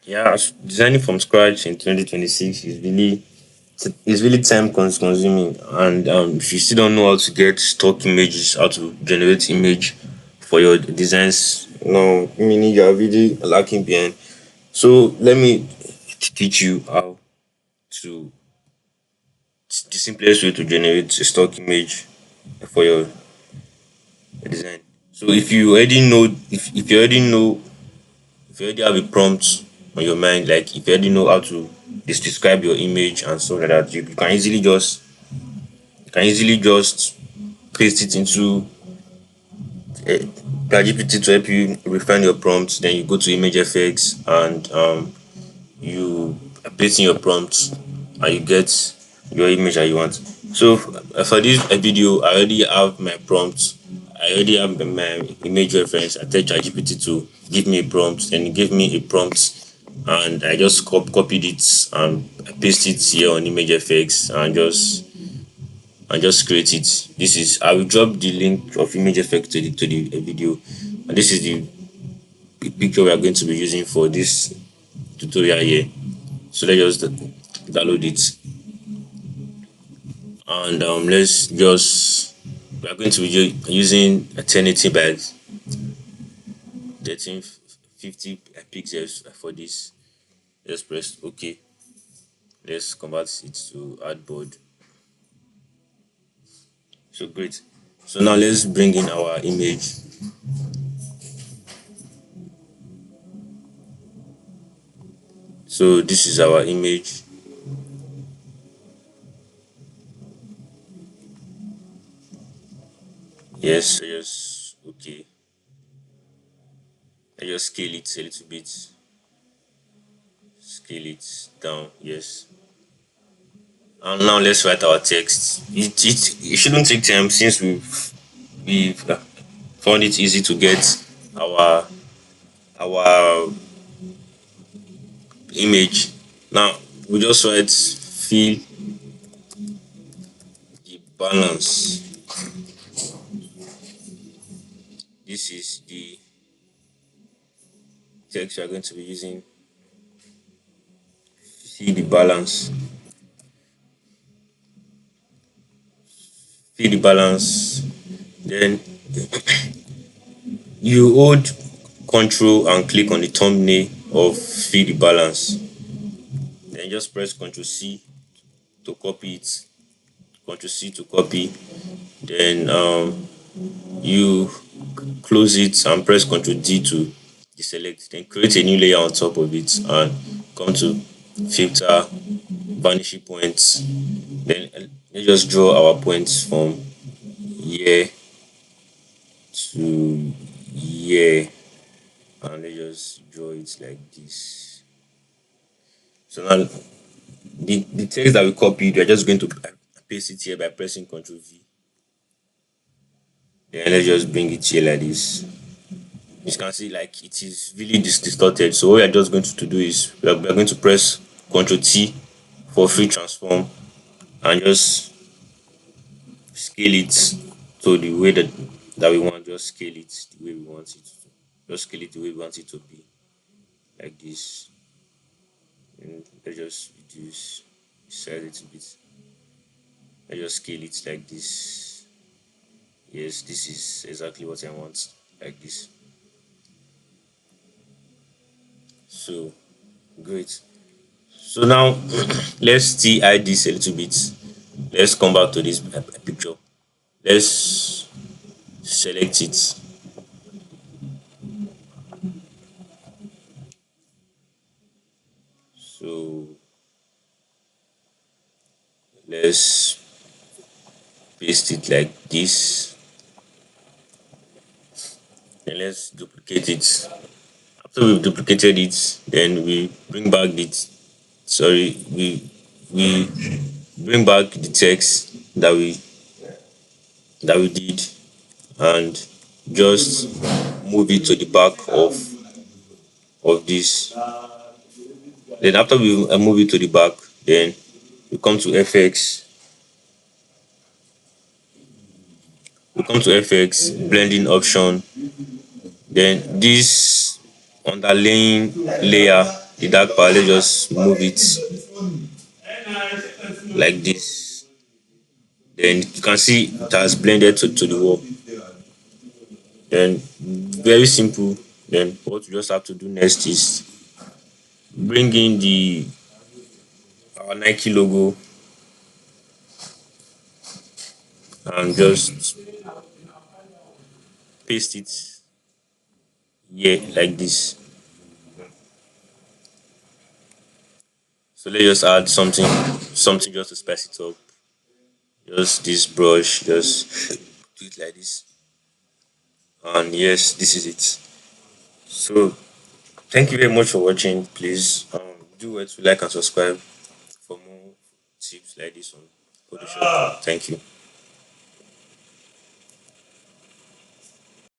Yeah, designing from scratch in 2026 is really time consuming, and if you still don't know how to get stock images, how to generate image for your designs, no, meaning you are really lacking behind. So let me teach you how to the simplest way to generate a stock image for your design. So if you already know if you already have a prompt on your mind, like if you already know how to describe your image and so like that, you can easily just paste it into uh, ChatGPT to help you refine your prompts. Then you go to image effects and you paste in your prompts and you get your image that you want. So for this video, I already have my prompts. I already have my image reference. I tell ChatGPT to give me a prompt, and it gave me a prompt, and I just copied it and paste it here on image effects and just create it. This is I will drop the link of image effect to the video, and this is the picture we are going to be using for this tutorial here. So let's just download it, and let's just we are going to be using a 1080 by 1350 pixels for this. Let's press OK. Let's convert it to artboard. So great. So now let's bring in our image. So this is our image. Yes, so just okay. I just scale it a little bit. Scale it down. Yes. And now let's write our text. It shouldn't take time since we've found it easy to get our our image. Now we just write fill the balance. This is the text we are going to be using. Fill the balance. Fill the balance. Then you hold control and click on the thumbnail of fill the balance. Then just press Ctrl C to copy it. Ctrl C to copy. Then you close it and press Ctrl D to deselect. Then create a new layer on top of it and come to filter, vanishing points. Then let's just draw our points from here to here, and let's just draw it like this. So now the text that we copied, we're just going to paste it here by pressing Ctrl V. Then let's just bring it here like this. You can see like it is really distorted. So what we are just going to do is we are going to press Ctrl T for free transform and just scale it to the way that we want. Just scale it the way we want it to. Just scale it the way we want it to be, like this. And let's just reduce the size a little bit. Let's just scale it like this. Yes, this is exactly what I want, like this. So great. So now let's still hide this a little bit. Let's come back to this picture. Let's select it. So let's paste it like this. Then let's duplicate it. After we've duplicated it, then we bring back we bring back the text that we did and just move it to the back of this. Then after we move it to the back, then we come to FX. We come to FX blending option. Then this underlaying layer, the dark part. Let's just move it like this. Then you can see it has blended to the wall. Then very simple. Then what we just have to do next is bring in the our Nike logo and just paste it here like this. So let's just add something just to spice it up. Just this brush, just do it like this. And yes, this is it. So thank you very much for watching. Please do well to like and subscribe for more tips like this on Photoshop. Thank you.